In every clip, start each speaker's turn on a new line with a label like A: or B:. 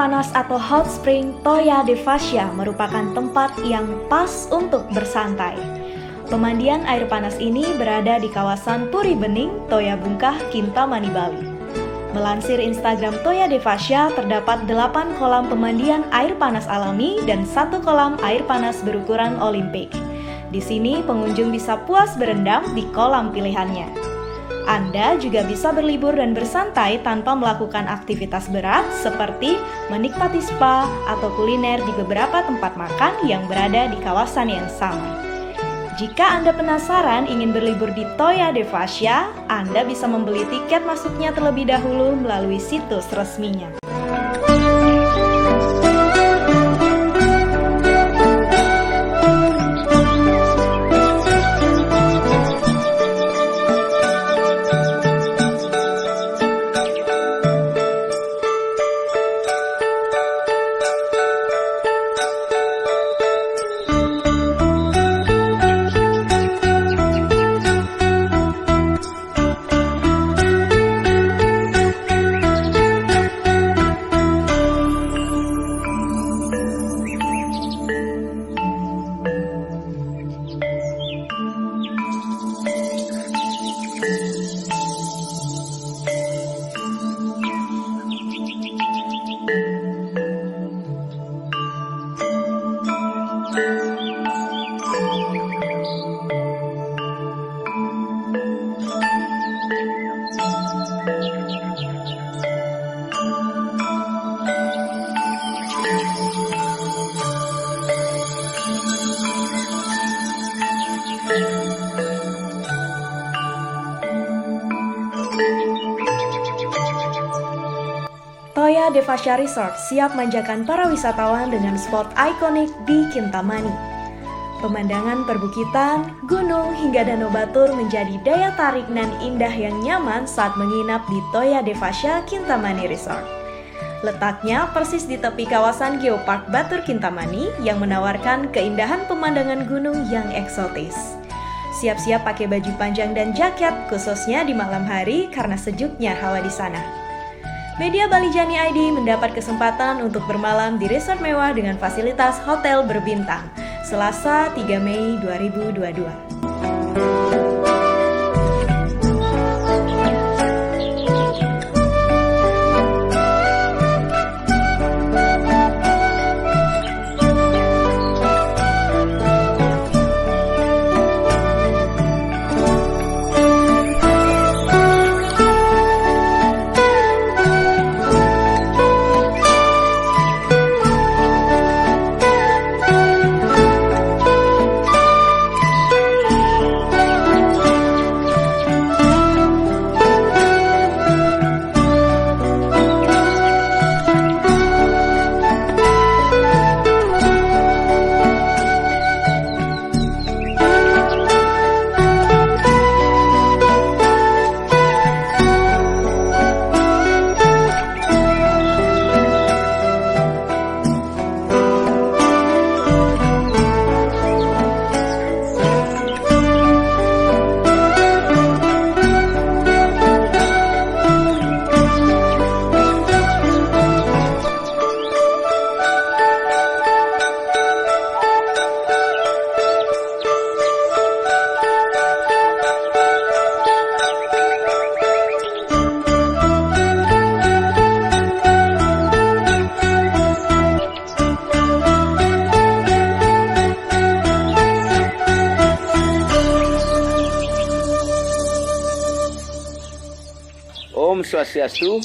A: panas atau hot spring Toya de Fascia merupakan tempat yang pas untuk bersantai. Pemandian air panas ini berada di kawasan Puri Bening, Toya Bungkah, Kintamani, Bali. Melansir Instagram Toya de Fascia, terdapat 8 kolam pemandian air panas alami dan 1 kolam air panas berukuran olimpik. Di sini pengunjung bisa puas berendam di kolam pilihannya. Anda juga bisa berlibur dan bersantai tanpa melakukan aktivitas berat seperti menikmati spa atau kuliner di beberapa tempat makan yang berada di kawasan yang sama. Jika Anda penasaran ingin berlibur di Toya de Fascia, Anda bisa membeli tiket masuknya terlebih dahulu melalui situs resminya. Toya de Fascia Resort siap manjakan para wisatawan dengan spot ikonik di Kintamani. Pemandangan perbukitan, gunung, hingga danau Batur menjadi daya tarik dan indah yang nyaman saat menginap di Toya de Fascia Kintamani Resort. Letaknya persis di tepi kawasan Geopark Batur Kintamani yang menawarkan keindahan pemandangan gunung yang eksotis. Siap-siap pakai baju panjang dan jaket, khususnya di malam hari karena sejuknya hawa di sana. Media Bali Jani ID mendapat kesempatan untuk bermalam di resort mewah dengan fasilitas hotel berbintang, Selasa 3 Mei 2022.
B: Om Swastiastu.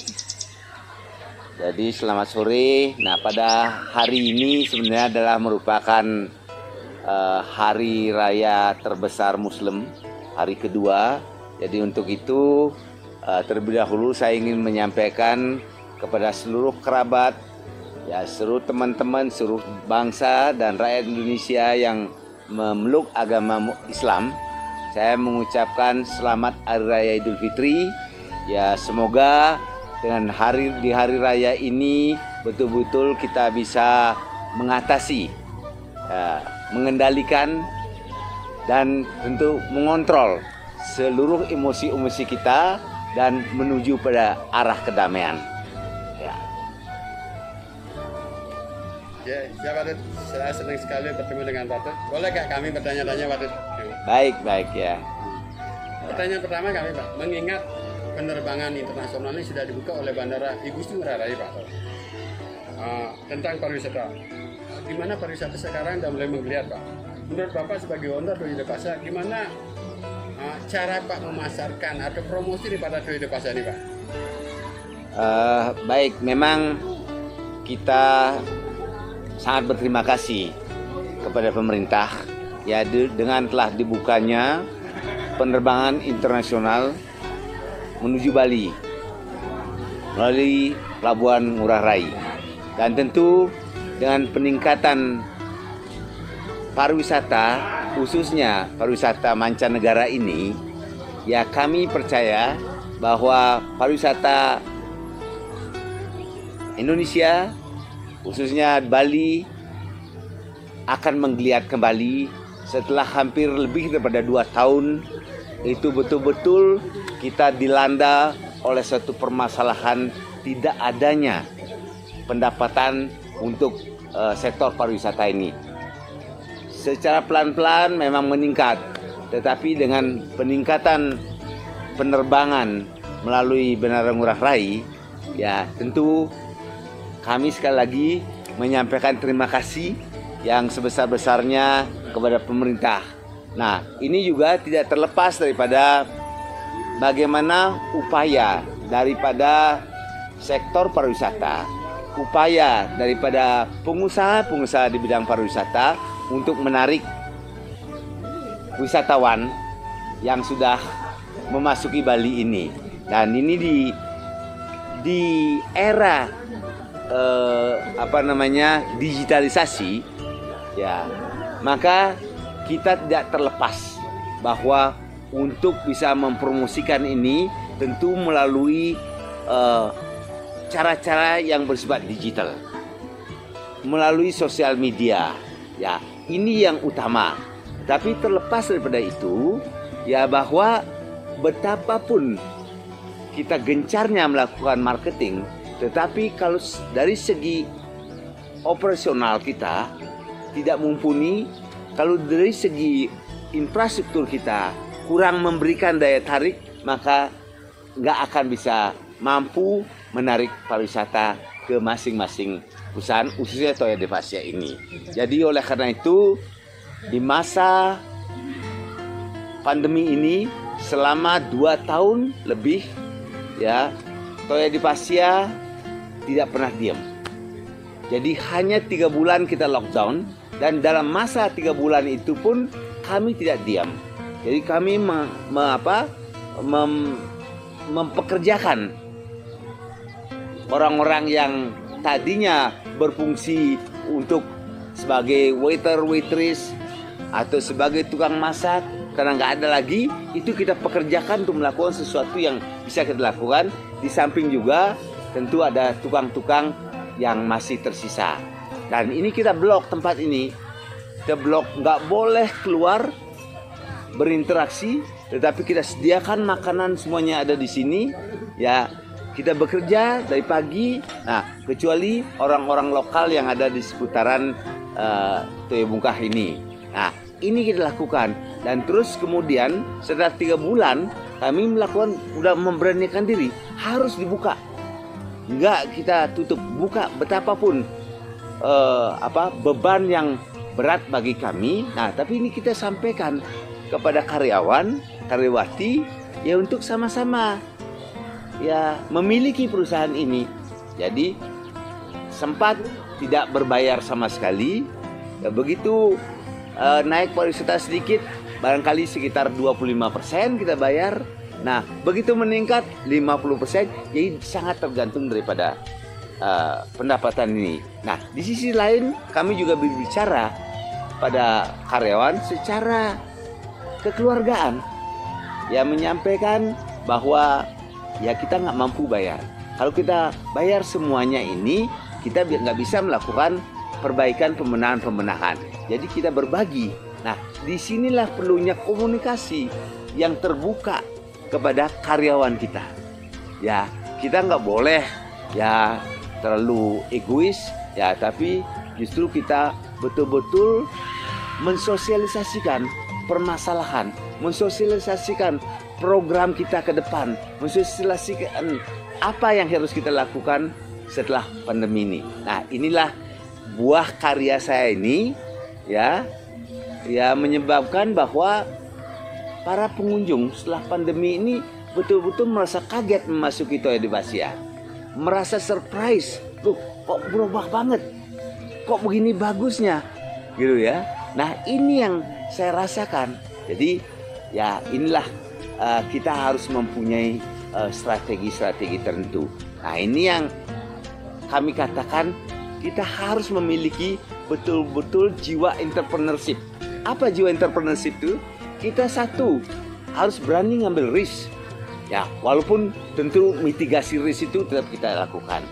B: Jadi selamat sore. Nah, pada hari ini sebenarnya adalah merupakan hari raya terbesar Muslim, hari kedua. Jadi untuk itu terlebih dahulu saya ingin menyampaikan kepada seluruh kerabat, ya seluruh teman-teman, seluruh bangsa dan rakyat Indonesia yang memeluk agama Islam, saya mengucapkan selamat Hari Raya Idul Fitri. Ya, semoga dengan hari raya ini betul-betul kita bisa mengatasi, mengendalikan dan tentu mengontrol seluruh emosi-emosi kita dan menuju pada arah kedamaian. Ya.
C: Ya, Pak Tut, saya senang sekali bertemu dengan Pak Tut. Boleh nggak kami bertanya-tanya, Pak Tut?
B: Baik ya.
C: Pertanyaan pertama kami, Pak, mengingat penerbangan internasional ini sudah dibuka oleh Bandara Igusti Ngurah Rai, Pak. Tentang pariwisata. Gimana pariwisata sekarang sudah mulai menggeliat, Pak? Menurut Bapak sebagai owner Toyo Pasha, gimana cara Pak memasarkan atau promosi daripada Toyo Pasha ini, Pak?
B: Baik, memang kita sangat berterima kasih kepada pemerintah ya dengan telah dibukanya penerbangan internasional menuju Bali melalui Pelabuhan Ngurah Rai, dan tentu dengan peningkatan pariwisata, khususnya pariwisata mancanegara ini, ya kami percaya bahwa pariwisata Indonesia, khususnya Bali, akan menggeliat kembali setelah hampir lebih daripada 2 tahun. Itu betul-betul kita dilanda oleh satu permasalahan tidak adanya pendapatan untuk sektor pariwisata ini. Secara pelan-pelan memang meningkat, tetapi dengan peningkatan penerbangan melalui Bandara Ngurah Rai, ya tentu kami sekali lagi menyampaikan terima kasih yang sebesar-besarnya kepada pemerintah. Nah, ini juga tidak terlepas daripada bagaimana upaya daripada sektor pariwisata, upaya daripada pengusaha-pengusaha di bidang pariwisata untuk menarik wisatawan yang sudah memasuki Bali ini. Dan ini di era digitalisasi, ya, maka kita tidak terlepas bahwa untuk bisa mempromosikan ini tentu melalui cara-cara yang bersifat digital, melalui sosial media, ya ini yang utama. Tapi terlepas daripada itu, ya bahwa betapapun kita gencarnya melakukan marketing, tetapi kalau dari segi operasional kita tidak mumpuni, kalau dari segi infrastruktur kita kurang memberikan daya tarik, maka nggak akan bisa mampu menarik pariwisata ke masing-masing perusahaan, khususnya Toya Devasya ini. Jadi oleh karena itu, di masa pandemi ini selama 2 tahun lebih, ya Toya Devasya tidak pernah diam. Jadi hanya 3 bulan kita lockdown, dan dalam masa 3 bulan itu pun kami tidak diam. Jadi kami mempekerjakan orang-orang yang tadinya berfungsi untuk sebagai waiter, waitress, atau sebagai tukang masak, karena nggak ada lagi, itu kita pekerjakan untuk melakukan sesuatu yang bisa kita lakukan. Di samping juga tentu ada tukang-tukang yang masih tersisa. Dan ini kita blok tempat ini, kita blok, nggak boleh keluar berinteraksi, tetapi kita sediakan makanan semuanya ada di sini, ya. Kita bekerja dari pagi, nah kecuali orang-orang lokal yang ada di seputaran Toya Bungkah ini. Nah ini kita lakukan, dan terus kemudian setelah 3 bulan kami melakukan, udah memberanikan diri harus dibuka, nggak kita tutup, buka betapapun beban yang berat bagi kami. Nah tapi ini kita sampaikan kepada karyawan, karyawati, ya untuk sama-sama ya memiliki perusahaan ini. Jadi sempat tidak berbayar sama sekali, ya, begitu naik pariwisata sedikit, barangkali sekitar 25% kita bayar. Nah begitu meningkat 50%, jadi sangat tergantung daripada pendapatan ini. Nah di sisi lain kami juga berbicara pada karyawan secara kekeluargaan, ya menyampaikan bahwa ya kita nggak mampu bayar. Kalau kita bayar semuanya ini, kita nggak bisa melakukan perbaikan pembenahan. Jadi kita berbagi. Nah, disinilah perlunya komunikasi yang terbuka kepada karyawan kita. Ya, kita nggak boleh ya terlalu egois, ya, tapi justru kita betul-betul mensosialisasikan permasalahan, mensosialisasikan program kita ke depan, mensosialisasikan apa yang harus kita lakukan setelah pandemi ini. Nah, inilah buah karya saya ini, ya menyebabkan bahwa para pengunjung setelah pandemi ini betul-betul merasa kaget memasuki Toya Devasya, merasa surprise, loh kok berubah banget, kok begini bagusnya, gitu ya. Nah, ini yang saya rasakan. Jadi ya inilah kita harus mempunyai strategi-strategi tertentu. Nah, ini yang kami katakan kita harus memiliki betul-betul jiwa entrepreneurship. Apa jiwa entrepreneurship itu? Kita satu harus berani ngambil risk. Ya, walaupun tentu mitigasi risk itu tetap kita lakukan.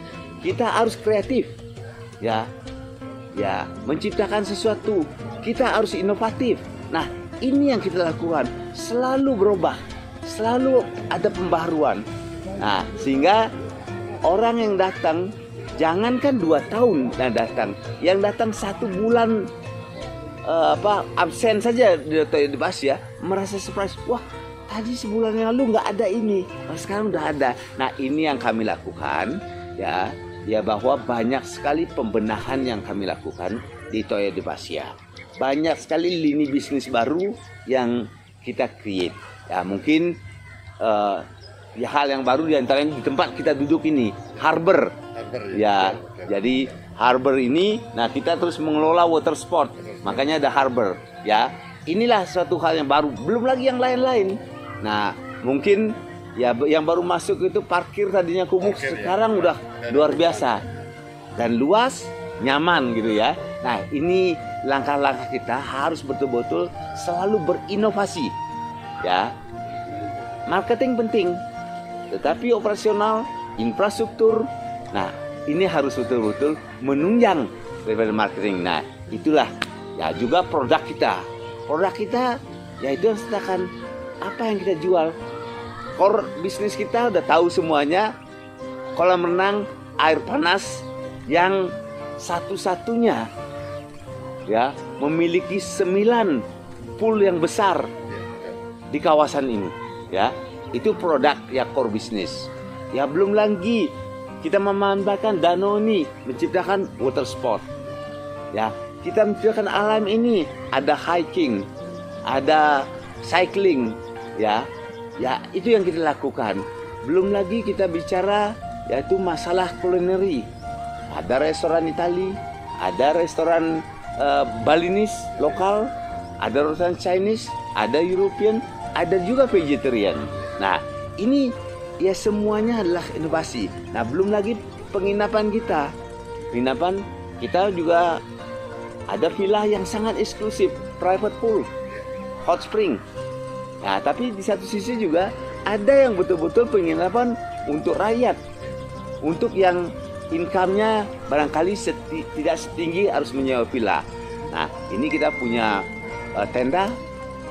B: Kita harus kreatif. Ya, menciptakan sesuatu. Kita harus inovatif. Nah, ini yang kita lakukan. Selalu berubah. Selalu ada pembaharuan. Nah, sehingga orang yang datang, jangankan 2 tahun yang datang, yang datang 1 bulan absen saja di Toya Devasya, merasa surprise. Wah, tadi sebulan yang lalu nggak ada ini, sekarang udah ada. Nah, ini yang kami lakukan, ya bahwa banyak sekali pembenahan yang kami lakukan di Toya Devasya. Banyak sekali lini bisnis baru yang kita create. Ya, mungkin hal yang baru diantaranya di tempat kita duduk ini, harbor. Ya, jadi harbor ini, nah kita terus mengelola water sport, makanya ada harbor. Ya, inilah suatu hal yang baru. Belum lagi yang lain-lain. Nah, mungkin ya yang baru masuk itu parkir tadinya kumuh, sekarang udah luar biasa dan luas, nyaman gitu ya. Nah, ini langkah-langkah kita harus betul-betul selalu berinovasi. Ya, marketing penting, tetapi operasional, infrastruktur, nah ini harus betul-betul menunjang daripada marketing. Nah, itulah ya juga produk kita. Produk kita yaitu sedangkan apa yang kita jual. Core bisnis kita udah tahu semuanya. Kolam renang air panas yang satu-satunya ya memiliki 9 pool yang besar di kawasan ini, ya. Itu produk ya core bisnis. Ya, belum lagi kita memanfaatkan danau ini menciptakan water sport. Ya, kita menciptakan alam ini, ada hiking, ada cycling, ya. Ya, itu yang kita lakukan. Belum lagi kita bicara yaitu masalah kulineri. Ada restoran Itali, ada restoran Balinese lokal, ada restoran Chinese, ada European, ada juga vegetarian. Nah, ini ya semuanya adalah inovasi. Nah, belum lagi penginapan kita. Penginapan kita juga ada villa yang sangat eksklusif, private pool, hot spring. Nah, tapi di satu sisi juga ada yang betul-betul penginapan untuk rakyat, untuk yang income-nya barangkali tidak setinggi harus menyewa villa. Nah, ini kita punya tenda,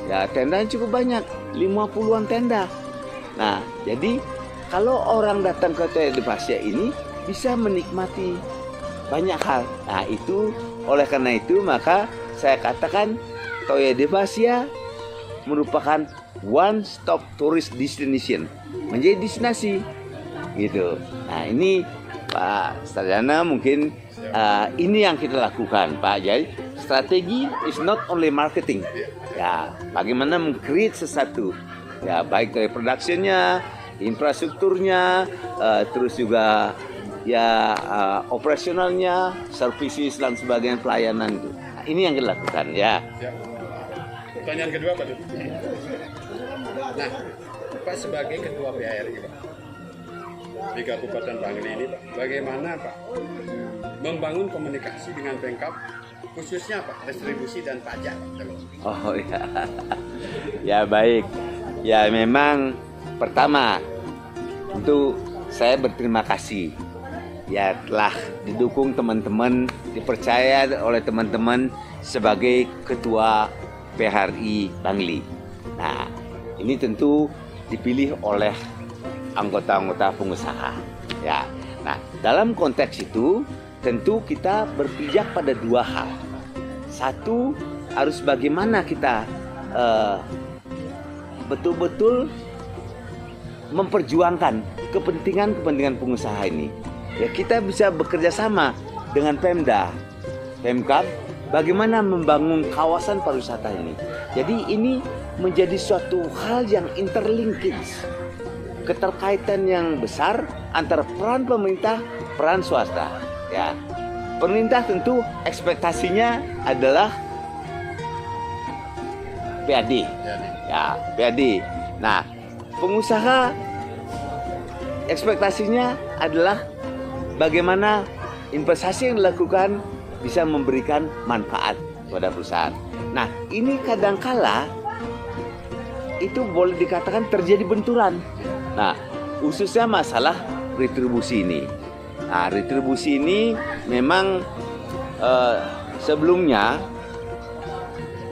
B: ya tenda yang cukup banyak, 50-an tenda. Nah, jadi kalau orang datang ke Toya Devasya ini bisa menikmati banyak hal. Nah, itu oleh karena itu maka saya katakan Toya Devasya merupakan one stop tourist destination, menjadi destinasi gitu. Nah, ini Pak Sarjana mungkin ini yang kita lakukan, Pak. Jadi strategi is not only marketing, ya bagaimana meng-create sesuatu, ya baik dari production-nya, infrastrukturnya, terus juga ya operasionalnya, services dan sebagainya, pelayanan itu. Nah, ini yang kita lakukan, ya.
C: Pertanyaan kedua, Pak. Nah, Pak sebagai ketua PARI, Pak, di Kabupaten Bangli ini, Pak, bagaimana Pak membangun komunikasi dengan Pemkab, khususnya Pak distribusi dan pajak?
B: Oh ya, ya baik. Ya memang pertama untuk saya berterima kasih ya telah didukung teman-teman, dipercaya oleh teman-teman sebagai ketua PHRI Bangli. Nah, ini tentu dipilih oleh anggota-anggota pengusaha. Ya, nah dalam konteks itu tentu kita berpijak pada dua hal. Satu, harus bagaimana kita betul-betul memperjuangkan kepentingan pengusaha ini. Ya, kita bisa bekerja sama dengan Pemda, Pemkab, bagaimana membangun kawasan pariwisata ini. Jadi ini menjadi suatu hal yang interlinkage, keterkaitan yang besar antara peran pemerintah, peran swasta. Ya, pemerintah tentu ekspektasinya adalah PAD. Ya, PAD. Nah, pengusaha ekspektasinya adalah bagaimana investasi yang dilakukan bisa memberikan manfaat kepada perusahaan. Nah, ini kadangkala itu boleh dikatakan terjadi benturan. Nah, khususnya masalah retribusi ini. Nah, retribusi ini memang sebelumnya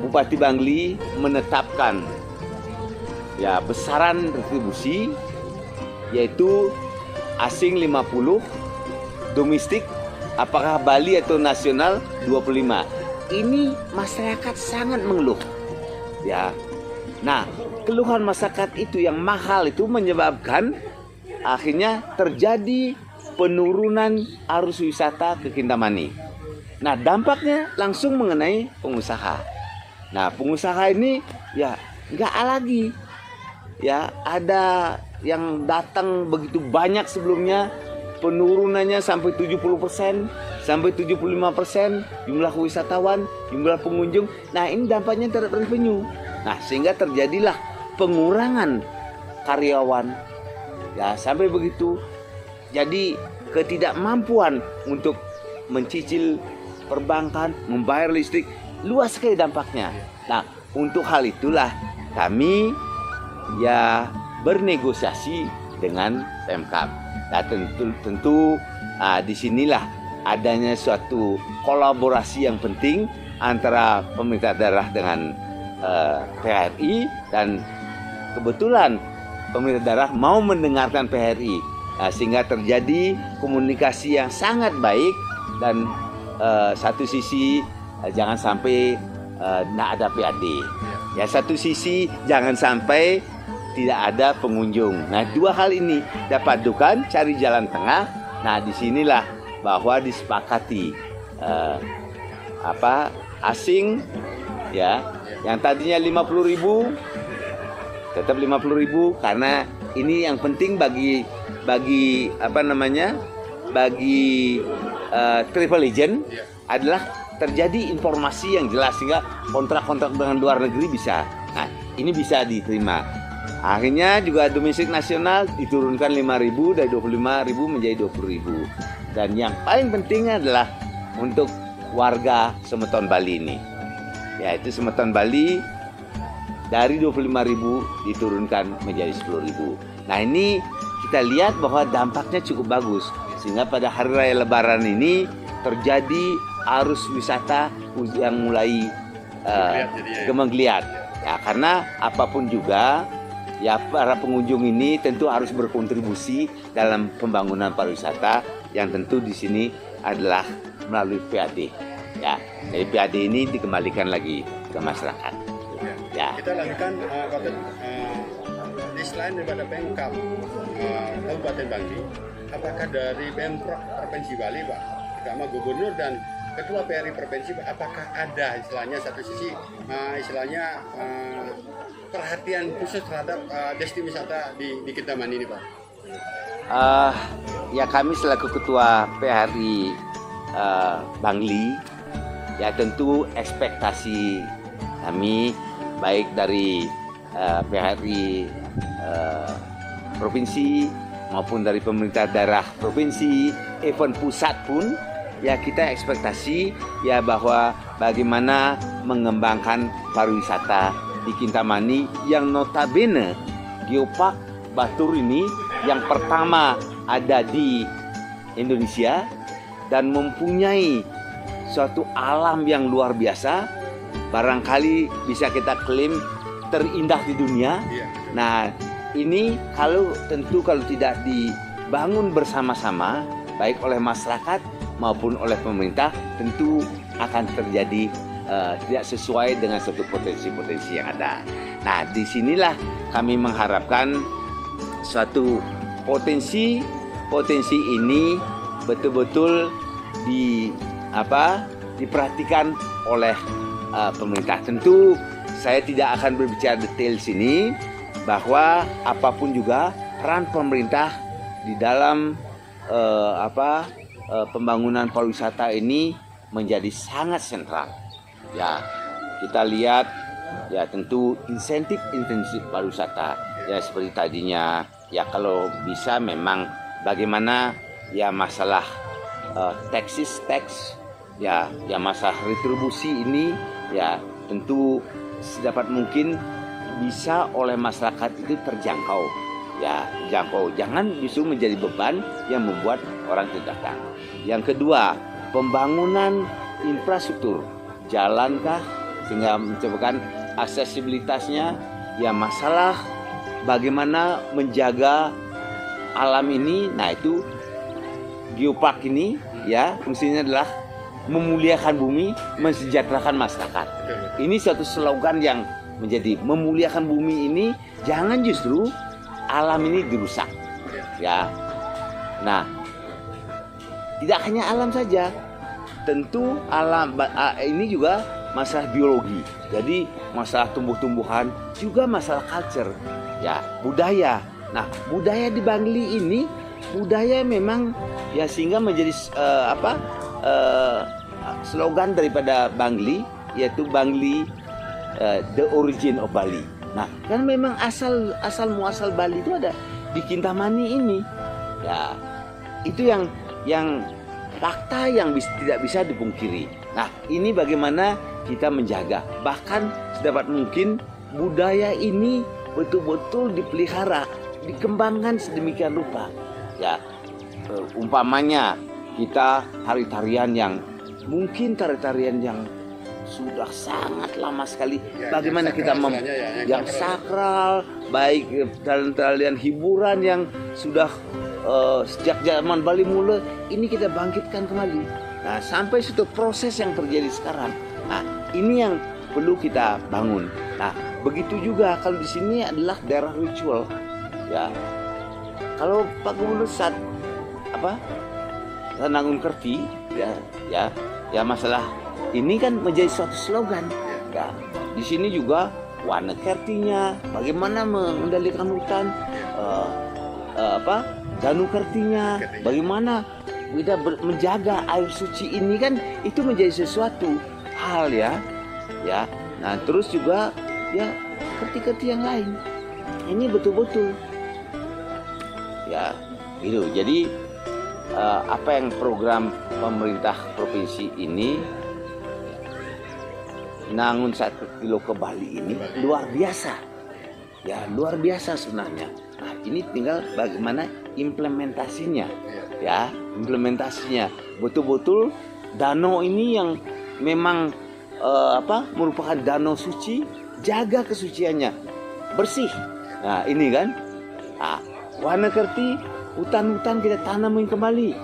B: Bupati Bangli menetapkan ya besaran retribusi yaitu asing 50, domestik apakah Bali atau nasional 25. Ini masyarakat sangat mengeluh. Ya. Nah, keluhan masyarakat itu yang mahal itu menyebabkan akhirnya terjadi penurunan arus wisata ke Kintamani. Nah, dampaknya langsung mengenai pengusaha. Nah, pengusaha ini ya nggak lagi. Ya, ada yang datang begitu banyak sebelumnya, penurunannya sampai 70%, sampai 75% jumlah wisatawan, jumlah pengunjung. Nah, ini dampaknya terhadap revenue. Nah, sehingga terjadilah pengurangan karyawan. Ya, sampai begitu. Jadi ketidakmampuan untuk mencicil perbankan, membayar listrik, luas sekali dampaknya. Nah, untuk hal itulah kami ya bernegosiasi dengan Pemkab. Nah, tentu disinilah adanya suatu kolaborasi yang penting antara pemerintah daerah dengan PHRI, dan kebetulan pemerintah daerah mau mendengarkan PHRI, sehingga terjadi komunikasi yang sangat baik. Dan satu sisi jangan sampai tidak ada PAD, ya satu sisi jangan sampai tidak ada pengunjung. Nah, dua hal ini dipadukan, cari jalan tengah. Nah, disinilah bahwa disepakati asing ya yang tadinya 50.000 tetap 50.000, karena ini yang penting bagi travel agent adalah terjadi informasi yang jelas sehingga kontrak-kontrak dengan luar negeri bisa. Nah, ini bisa diterima. Akhirnya juga domestik nasional diturunkan 5.000 dari 25.000 menjadi 20.000. Dan yang paling penting adalah untuk warga Semeton Bali ini. Yaitu Semeton Bali dari 25.000 diturunkan menjadi 10.000. Nah, ini kita lihat bahwa dampaknya cukup bagus. Sehingga pada hari raya Lebaran ini terjadi arus wisata yang mulai menggeliat. Ya, karena apapun juga ya para pengunjung ini tentu harus berkontribusi dalam pembangunan pariwisata yang tentu di sini adalah melalui PAD. Ya, jadi PAD ini dikembalikan lagi ke masyarakat. Ya.
C: Kita lanjutkan selain daripada Pemkab Kabupaten Bangli, apakah dari Pemprov Provinsi Bali, Pak, terutama Gubernur dan Ketua PRI Provinsi, apakah ada istilahnya satu sisi perhatian khusus terhadap destinasi wisata di Kintamani ini, Pak?
B: Ya, kami selaku Ketua PRI Bangli, ya tentu ekspektasi kami baik dari PRI provinsi maupun dari pemerintah daerah provinsi, even pusat pun, ya kita ekspektasi ya bahwa bagaimana mengembangkan pariwisata di Kintamani yang notabene Geopark Batur ini yang pertama ada di Indonesia dan mempunyai suatu alam yang luar biasa, barangkali bisa kita klaim terindah di dunia. Nah, ini kalau tidak dibangun bersama-sama baik oleh masyarakat maupun oleh pemerintah tentu akan terjadi tidak sesuai dengan suatu potensi-potensi yang ada. Nah, disinilah kami mengharapkan suatu potensi ini betul-betul diperhatikan oleh pemerintah. Tentu saya tidak akan berbicara detail sini bahwa apapun juga peran pemerintah di dalam pembangunan pariwisata ini menjadi sangat sentral. Ya, kita lihat ya tentu insentif pariwisata ya seperti tadinya ya kalau bisa memang bagaimana ya masalah tax ya masalah retribusi ini ya tentu sedapat mungkin bisa oleh masyarakat itu terjangkau. Jangan justru menjadi beban yang membuat orang tidak datang. Yang kedua, pembangunan infrastruktur, jalankah sehingga menciptakan aksesibilitasnya, ya masalah bagaimana menjaga alam ini. Nah, itu geopark ini ya fungsinya adalah memuliakan bumi, mensejahterakan masyarakat. Ini suatu slogan yang menjadi memuliakan bumi ini, jangan justru alam ini dirusak. Ya. Nah, tidak hanya alam saja, tentu alam ini juga masalah biologi. Jadi masalah tumbuh-tumbuhan, juga masalah culture, ya budaya. Nah, budaya di Bangli ini budaya memang ya sehingga menjadi slogan daripada Bangli, yaitu Bangli the origin of Bali. Nah, kan memang asal muasal Bali itu ada di Kintamani ini. Ya, itu yang fakta yang tidak bisa dipungkiri. Nah, ini bagaimana kita menjaga, bahkan sedapat mungkin budaya ini betul-betul dipelihara, dikembangkan sedemikian rupa. Ya, umpamanya kita tarian yang mungkin tarian yang sudah sangat lama sekali. Ya, bagaimana kita yang sakral, baik tarian hiburan yang sudah sejak zaman Bali mula ini kita bangkitkan kembali. Nah, sampai suatu proses yang terjadi sekarang. Nah, ini yang perlu kita bangun. Nah, begitu juga kalau di sini adalah daerah ritual. Ya, kalau Pak Gubernur Sanangun Kerti, ya masalah ini kan menjadi suatu slogan. Ya, di sini juga warna kertinya, bagaimana mengendalikan hutan, Danu Kertinya, bagaimana kita menjaga air suci ini kan itu menjadi sesuatu hal ya. Nah, terus juga ya kerti-kerti yang lain. Ini betul-betul ya gitu. Jadi apa yang program pemerintah provinsi ini Nangun 1 kilo ke Bali ini luar biasa. Ya, luar biasa sebenarnya. Nah, ini tinggal bagaimana implementasinya. Ya, implementasinya betul-betul danau ini yang memang merupakan danau suci, jaga kesuciannya, bersih. Nah, ini kan. Nah, warna kerti, hutan-hutan kita tanamin kembali.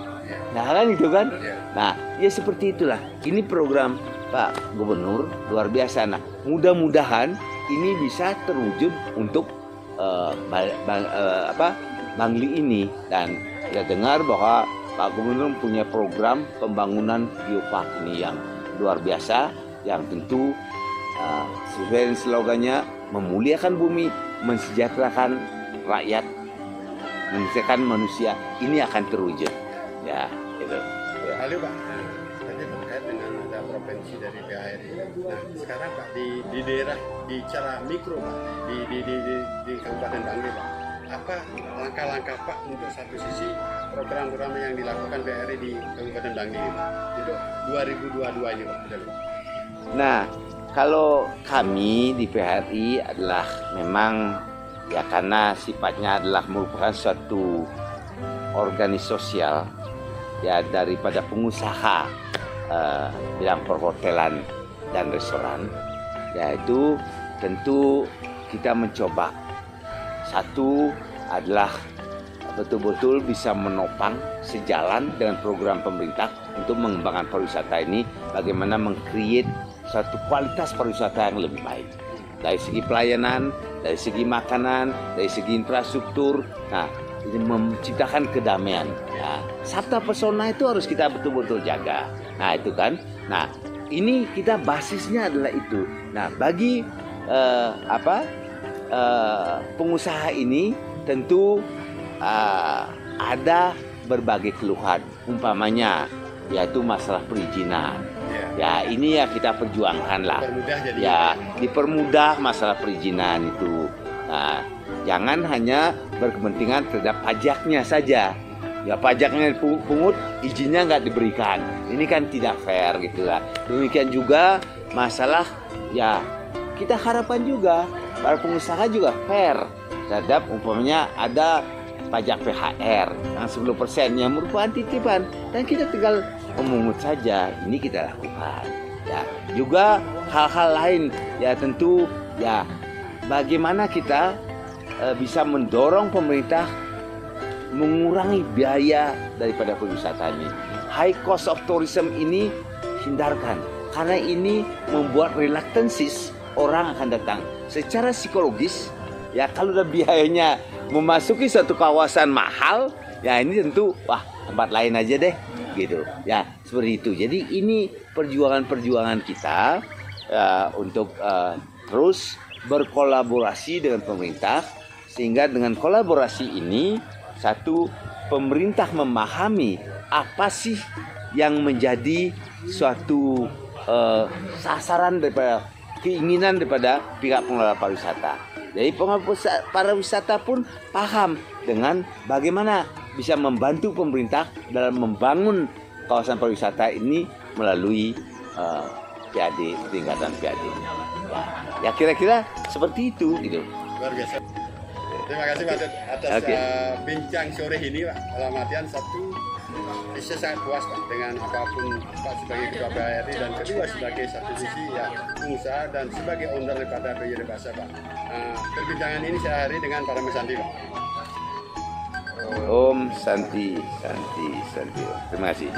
B: Nah, kan itu kan. Nah, ya seperti itulah. Ini program Pak Gubernur luar biasa. Nah, mudah-mudahan ini bisa terwujud untuk Bangli ini, dan kita dengar bahwa Pak Gubernur punya program pembangunan geopark ini yang luar biasa, yang tentu sesuai slogannya memuliakan bumi, mensejahterakan rakyat, mensejahterakan manusia, ini akan terwujud. Ya, itu. Ya.
C: Halo Pak, tadi terkait dengan ada provinsi dari BHRI. Nah, sekarang Pak di daerah, di cara mikro Pak, di Kabupaten Bangli Pak, apa langkah-langkah Pak untuk satu sisi program-program yang dilakukan BHRI di Kabupaten Bangli Pak untuk 2022 ini Pak?
B: Nah, kalau kami di BHRI adalah memang ya karena sifatnya adalah merupakan suatu organisasi sosial ya daripada pengusaha bidang perhotelan dan restoran, yaitu tentu kita mencoba satu adalah betul-betul bisa menopang sejalan dengan program pemerintah untuk mengembangkan pariwisata ini, bagaimana meng-create satu kualitas pariwisata yang lebih baik. Dari segi pelayanan, dari segi makanan, dari segi infrastruktur. Nah, ini menciptakan kedamaian. Nah, sabta pesona itu harus kita betul-betul jaga. Nah, itu kan. Nah, ini kita basisnya adalah itu. Nah, bagi pengusaha ini tentu ada berbagai keluhan, umpamanya yaitu masalah perizinan. Ya, ini ya kita perjuangkan lah. Ya, dipermudah masalah perizinan itu. Nah, jangan hanya berkepentingan terhadap pajaknya saja. Ya, pajaknya dipungut, izinnya nggak diberikan. Ini kan tidak fair gitu lah. Demikian juga masalah, ya kita harapkan juga para pengusaha juga fair terhadap umpamanya ada pajak PHR yang 10% yang merupakan titipan dan kita tinggal memungut saja. Ini kita lakukan. Ya, juga hal-hal lain ya tentu ya bagaimana kita bisa mendorong pemerintah mengurangi biaya daripada pariwisata ini. High cost of tourism ini hindarkan karena ini membuat reluctances orang akan datang secara psikologis. Ya, kalau udah biayanya memasuki suatu kawasan mahal, ya ini tentu wah tempat lain aja deh gitu. Ya, seperti itu. Jadi ini perjuangan-perjuangan kita untuk terus berkolaborasi dengan pemerintah, sehingga dengan kolaborasi ini satu, pemerintah memahami apa sih yang menjadi suatu sasaran daripada keinginan daripada pihak pengelola pariwisata. Jadi pengelola pariwisata pun paham dengan bagaimana bisa membantu pemerintah dalam membangun kawasan pariwisata ini melalui PAD, peningkatan PAD. Ya kira-kira seperti itu gitu.
C: Luar biasa. Terima kasih Pak Tut atas bincang sore ini Pak. Dalam artian satu, saya sangat puas Pak dengan apapun Pak sebagai Ketua PARI, dan kedua sebagai satu sisi ya pengusaha dan sebagai owner daripada PYD Bahasa Pak. Perbincangan ini saya akhiri dengan para mesanti Pak.
B: Om Santi. Terima kasih.